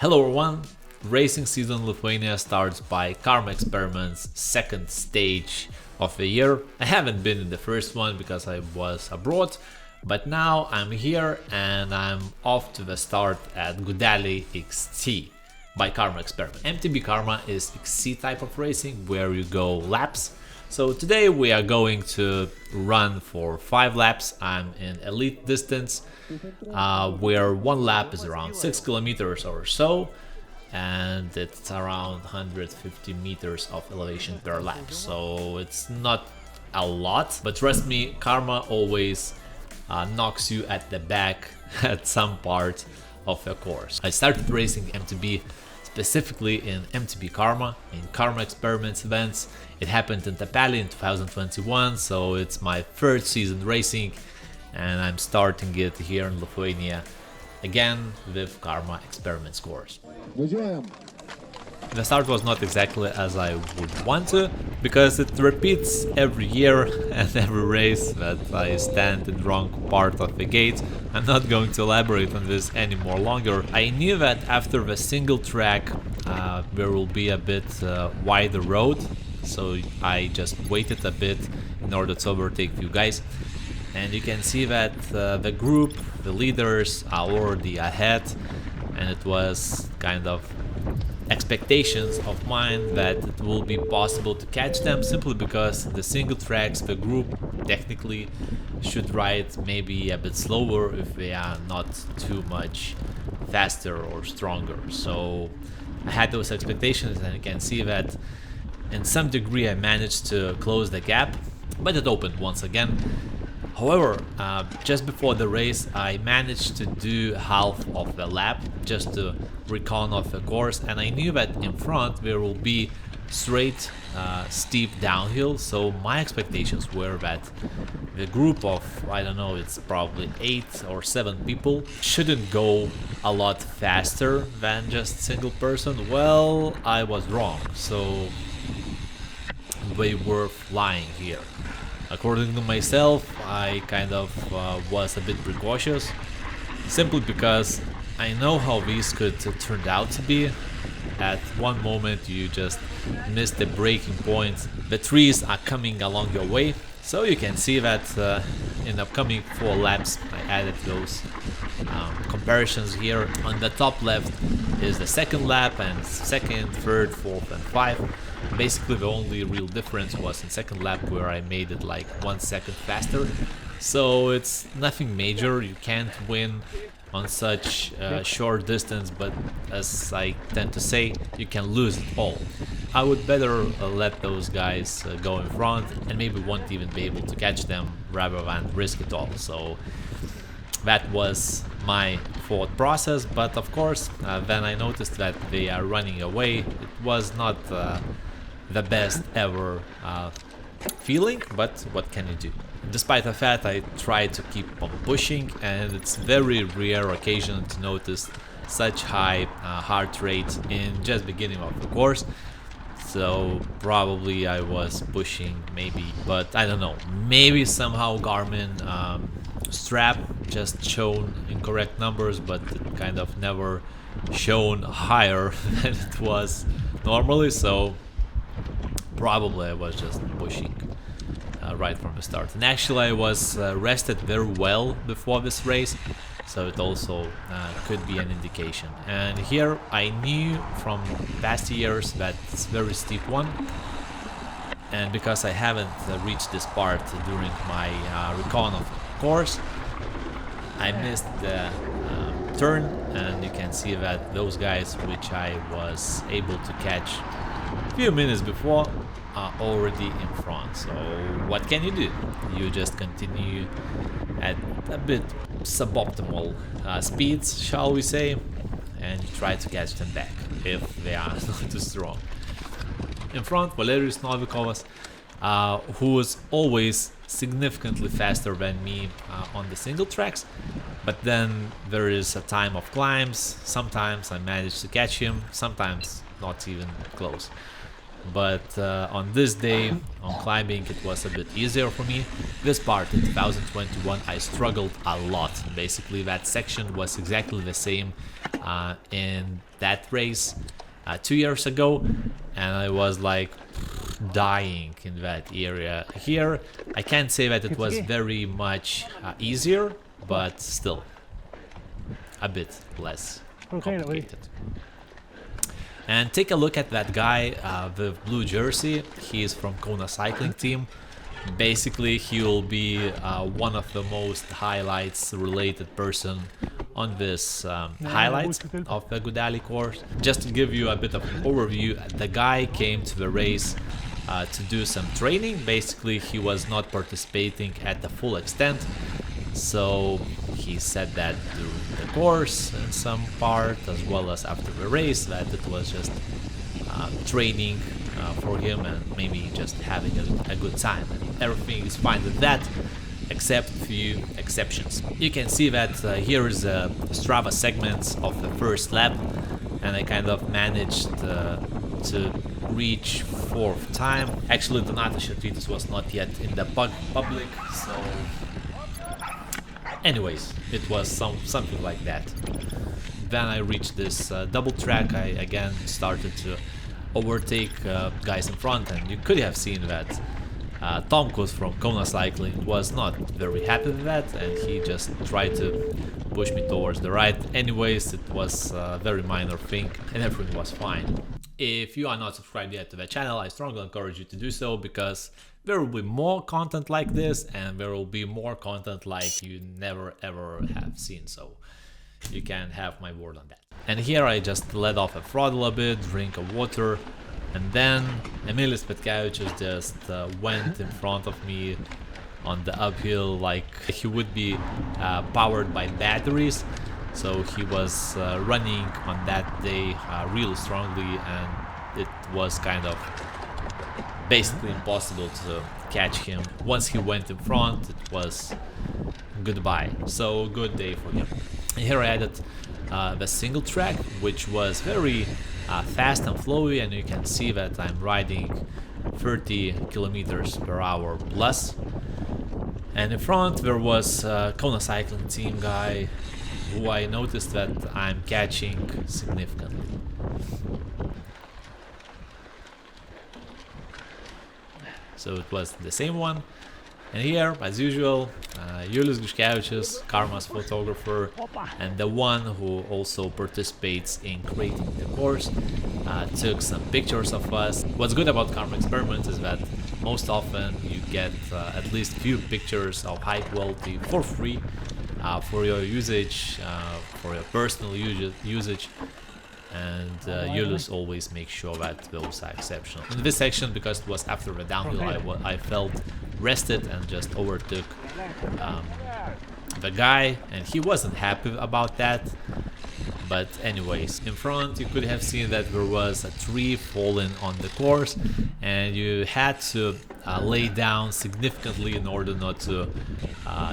Hello everyone! Racing season in Lithuania starts by Karma Experiment's second stage of the year. I haven't been in the first one because I was abroad, but now I'm here and I'm off to the start at Gudeliai XC by Karma Experiment. MTB Karma is XC type of racing where you go laps. So today we are going to run for 5 laps. I'm in elite distance, where one lap is around 6 kilometers or so, and it's around 150 meters of elevation per lap. So it's not a lot, but trust me, Karma always knocks you at the back at some part of the course. I started racing MTB specifically in MTB Karma, in Karma Experiments events. It happened in Tapali in 2021, so it's my third season racing, and I'm starting it here in Lithuania again with Karma Experiments course. The start was not exactly as I would want to, because it repeats every year and every race that I stand in the wrong part of the gate. I'm not going to elaborate on this any more longer. I knew that after the single track there will be a bit wider road, so I just waited a bit in order to overtake you guys. And you can see that the group, the leaders are already ahead, and it was kind of expectations of mine that it will be possible to catch them, simply because the single tracks, the group technically should ride maybe a bit slower if they are not too much faster or stronger. So I had those expectations, and you can see that in some degree I managed to close the gap, but it opened once again. However, just before the race I managed to do half of the lap just to recon off the course, and I knew that in front there will be straight steep downhill, so my expectations were that the group of, I don't know, it's probably 8 or 7 people shouldn't go a lot faster than just single person. Well, I was wrong, so they were flying here. According to myself, I kind of was a bit precautious, simply because I know how these could turn out to be. At one moment you just miss the braking point, the trees are coming along your way, so you can see that in the upcoming 4 laps I added those comparisons here. On the top left is the second lap, and second, third, fourth and 5. Basically the only real difference was in second lap, where I made it like 1 second faster. So it's nothing major, you can't win on such short distance, but as I tend to say, you can lose it all. I would better let those guys go in front, and maybe won't even be able to catch them rather than risk it all. So that was my thought process, but of course then I noticed that they are running away. It was not the best ever feeling, but what can you do? Despite the fact I try to keep on pushing, and it's very rare occasion to notice such high heart rate in just beginning of the course. So probably I was pushing maybe, but I don't know, maybe somehow Garmin strap just shown incorrect numbers, but it kind of never shown higher than it was normally, so probably I was just pushing right from the start. And actually I was rested very well before this race, so it also could be an indication. And here I knew from past years that it's a very steep one, and because I haven't reached this part during my recon of the course, I missed the turn, and you can see that those guys which I was able to catch a few minutes before are already in front. So what can you do? You just continue at a bit suboptimal speeds, shall we say, and you try to catch them back if they are not too strong. In front, Valerius Novikovas, who was always significantly faster than me on the single tracks, but then there is a time of climbs. Sometimes I manage to catch him, sometimes not even close. But on this day, on climbing, it was a bit easier for me. This part in 2021, I struggled a lot. Basically, that section was exactly the same in that race 2 years ago, and I was like dying in that area. Here, I can't say that it was very much easier, but still a bit less complicated. And take a look at that guy with blue jersey. He is from Kona cycling team. Basically, he will be one of the most highlights related person on this highlights of the Gudeliai course. Just to give you a bit of an overview, the guy came to the race to do some training. Basically, he was not participating at the full extent, so he said that during the course in some part, as well as after the race, that it was just training for him and maybe just having a good time. And everything is fine with that, except a few exceptions. You can see that here is a Strava segment of the first lap, and I kind of managed to reach 4th time. Actually, Donato Šervytis was not yet in the public, so anyways, it was something like that. Then I reached this double track. I again started to overtake guys in front, and you could have seen that Tomkus from Kona Cycling was not very happy with that, and he just tried to push me towards the right. Anyways, it was a very minor thing and everything was fine. If you are not subscribed yet to the channel, I strongly encourage you to do so, because there will be more content like this, and there will be more content like you never ever have seen, so you can have my word on that. And here I just let off a throttle a bit, drink of water, and then Emilis Petkevičius just went in front of me on the uphill like he would be powered by batteries. So he was running on that day really strongly, and it was kind of basically impossible to catch him. Once he went in front, it was goodbye. So good day for him. And here I added the single track, which was very fast and flowy, and you can see that I'm riding 30 kilometers per hour plus. And in front there was a Kona cycling team guy who I noticed that I'm catching significantly. So it was the same one. And here, as usual, Julius Griškevičius, Karma's photographer, and the one who also participates in creating the course, took some pictures of us. What's good about Karma Experiments is that most often you get at least few pictures of high quality for free for your usage, for your personal usage. And Julius always makes sure that those are exceptional. In this section, because it was after the downhill, I felt rested and just overtook the guy, and he wasn't happy about that. But anyways, in front you could have seen that there was a tree falling on the course, and you had to lay down significantly in order not to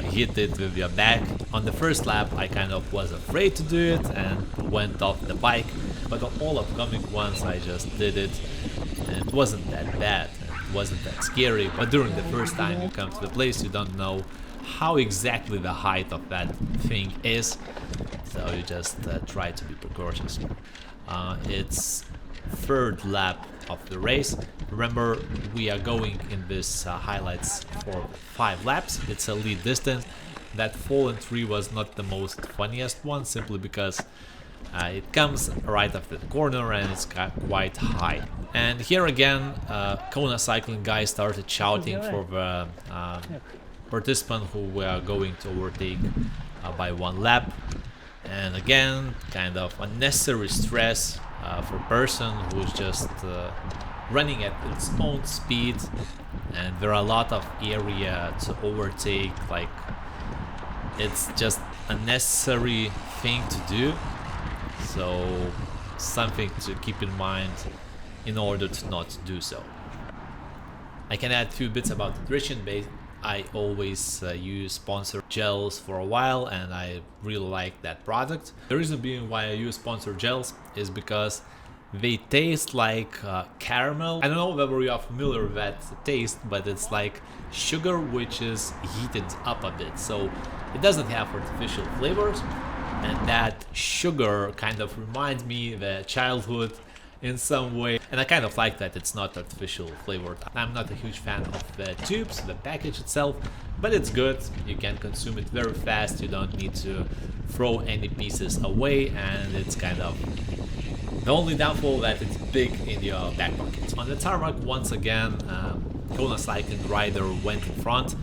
hit it with your back. On the first lap I kind of was afraid to do it and went off the bike, but on all upcoming ones I just did it, and it wasn't that bad, it wasn't that scary. But during the first time you come to the place, you don't know how exactly the height of that thing is, so you just try to be precautious. It's third lap of the race. Remember, we are going in this highlights for 5 laps. It's a lead distance. That fallen tree was not the most funniest one, simply because it comes right after the corner and it's quite high. And here again, Kona cycling guy started shouting for the participant who were going to overtake by 1 lap. And again, kind of unnecessary stress for a person who's just running at its own speed, and there are a lot of area to overtake. Like, it's just a necessary thing to do, so something to keep in mind in order to not do so. I can add a few bits about nutrition. I always use sponsored gels for a while, and I really like that product. The reason being why I use sponsored gels is because They taste like caramel. I don't know whether you are familiar with that taste, but it's like sugar which is heated up a bit. So it doesn't have artificial flavors, and that sugar kind of reminds me of the childhood in some way, and I kind of like that it's not artificial flavored. I'm not a huge fan of the tubes, the package itself, but it's good. You can consume it very fast, you don't need to throw any pieces away, and it's kind of the only downfall that it's big in your back pocket. On the tarmac, once again, Kona cycling rider went in front.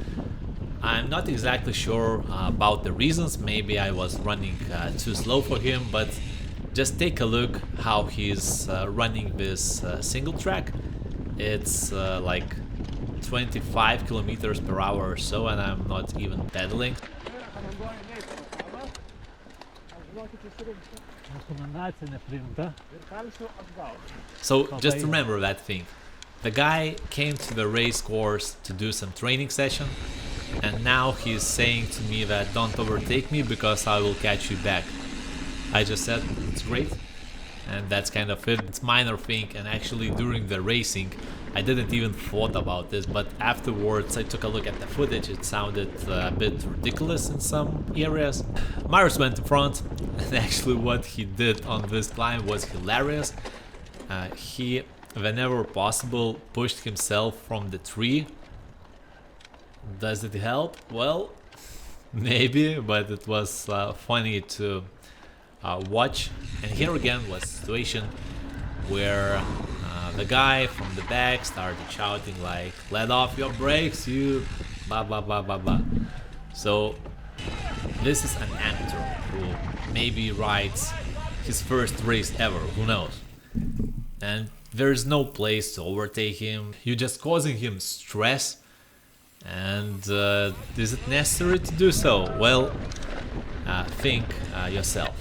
I'm not exactly sure about the reasons. Maybe I was running too slow for him, but just take a look how he's running this single track. It's like 25 kilometers per hour or so, and I'm not even pedaling. So just remember that thing. The guy came to the race course to do some training session, and now he's saying to me that don't overtake me because I will catch you back. I just said it's great, and that's kind of it. It's minor thing, and actually during the racing I didn't even thought about this, but afterwards I took a look at the footage. It sounded a bit ridiculous in some areas. Marius went in front, and actually what he did on this climb was hilarious. He, whenever possible, pushed himself from the tree. Does it help? Well, maybe, but it was funny to watch. And here again was a situation where the guy from the back started shouting like, "Let off your brakes, you blah blah blah blah blah." So this is an amateur who maybe rides his first race ever, who knows? And there's no place to overtake him. You're just causing him stress. And is it necessary to do so? Well, think yourself.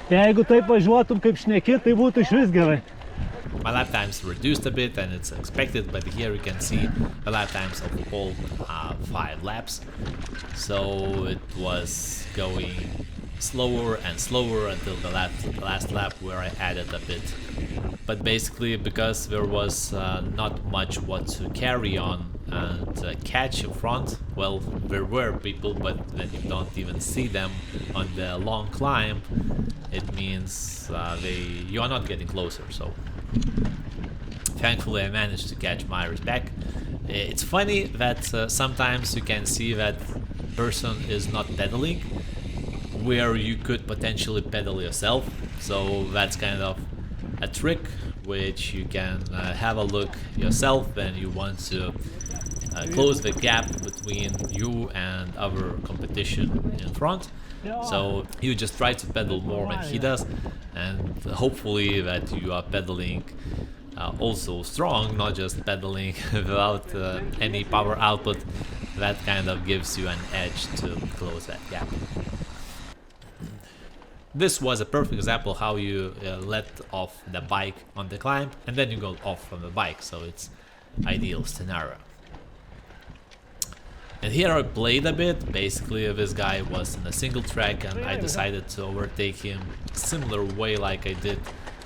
Jeigu taip važiuotum kaip šneki, tai būtų išvis gerai. My lap times reduced a bit, and it's expected, but here you can see the lap times of all 5 laps. So it was going slower and slower until the last lap where I added a bit. But basically, because there was not much what to carry on and catch in front, well, there were people, but then you don't even see them on the long climb. It means you are not getting closer. So thankfully I managed to catch Myers back. It's funny that sometimes you can see that person is not pedaling where you could potentially pedal yourself. So that's kind of a trick which you can have a look yourself when you want to close the gap between you and other competition in front. So you just try to pedal more than he does, and hopefully that you are pedaling also strong, not just pedaling without any power output. That kind of gives you an edge to close that gap. This was a perfect example how you let off the bike on the climb and then you go off from the bike, so it's ideal scenario. And here I played a bit. Basically this guy was in a single track and I decided to overtake him similar way like I did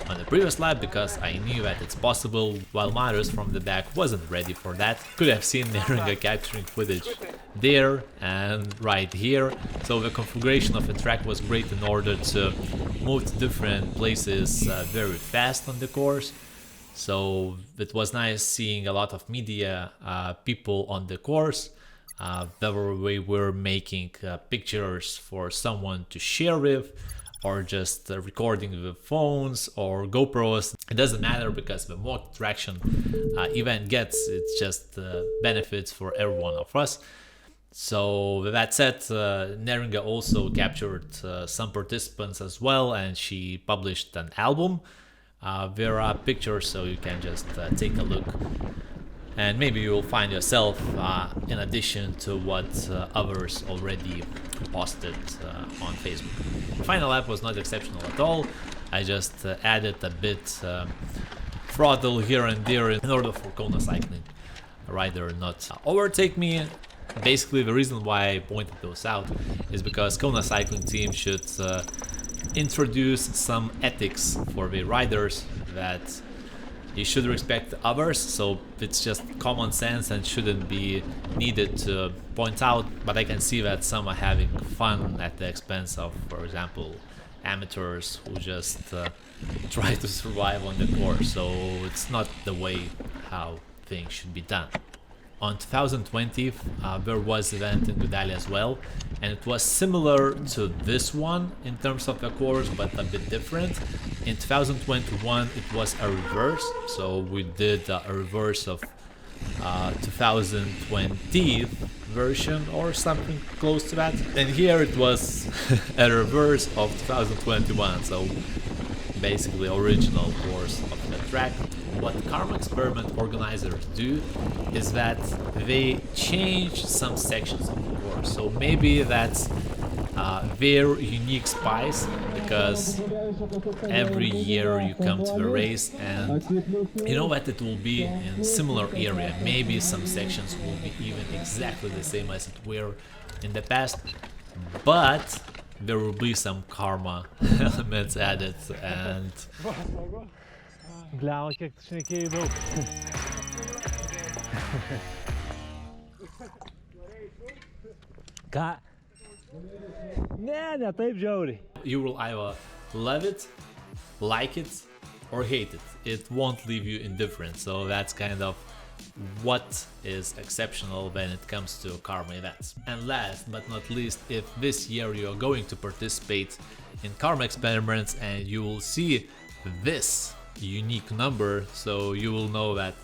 on the previous lap, because I knew that it's possible, while Marius from the back wasn't ready for that. Could have seen Neringa capturing footage there and right here. So the configuration of the track was great in order to move to different places very fast on the course. So it was nice seeing a lot of media people on the course. We were making pictures for someone to share with, or just recording with phones or GoPros. It doesn't matter, because the more traction event gets, it's just benefits for every one of us. So with that said, Neringa also captured some participants as well, and she published an album. There are pictures, so you can just take a look. and maybe you will find yourself in addition to what others already posted on Facebook. The final lap was not exceptional at all. I just added a bit throttle here and there in order for Kona cycling rider not overtake me. Basically, the reason why I pointed those out is because Kona cycling team should introduce some ethics for the riders, that you should respect others, so it's just common sense and shouldn't be needed to point out. But I can see that some are having fun at the expense of, for example, amateurs who just try to survive on the course, so it's not the way how things should be done. On 2020 there was an event in Gudeliai as well, and it was similar to this one in terms of the course, but a bit different. In 2021 it was a reverse, so we did a reverse of 2020 version or something close to that, and here it was a reverse of 2021, so basically original course of the track. What Karma Experiment organizers do is that they change some sections of the course, so maybe that's their unique spice, because every year you come to the race and you know that it will be in similar area, maybe some sections will be even exactly the same as it were in the past, but there will be some karma elements added. And Blemba, kiek tu šnekėjai daug. Ką? Ne taip žiauriai. you will either love it, like it, or hate it. It won't leave you indifferent, so that's kind of what is exceptional when it comes to karma events. And last but not least, if this year you are going to participate in karma experiments and you will see this unique number, so you will know that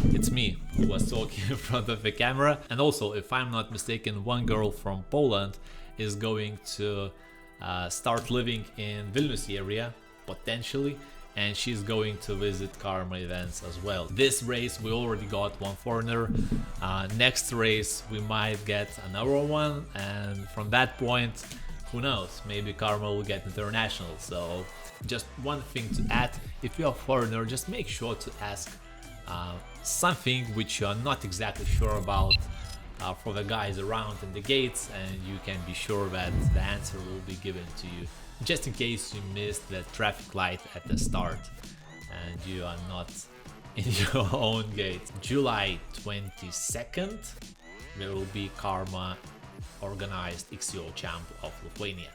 it's me who was talking in front of the camera. And also, if I'm not mistaken, one girl from Poland is going to start living in Vilnius area potentially, and she's going to visit karma events as well. This race we already got one foreigner, next race we might get another one, and from that point, who knows, maybe karma will get international. So just one thing to add, if you're a foreigner, just make sure to ask something which you are not exactly sure about for the guys around in the gates, and you can be sure that the answer will be given to you, just in case you missed the traffic light at the start and you are not in your own gate. July 22nd there will be karma organized XCO Champ of Lithuania.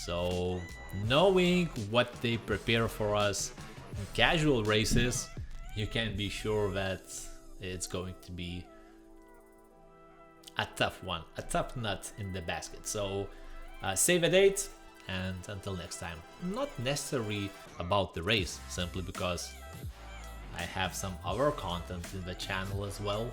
So knowing what they prepare for us in casual races, you can be sure that it's going to be a tough one, a tough nut in the basket. So save a date, and until next time. Not necessarily about the race, simply because I have some other content in the channel as well.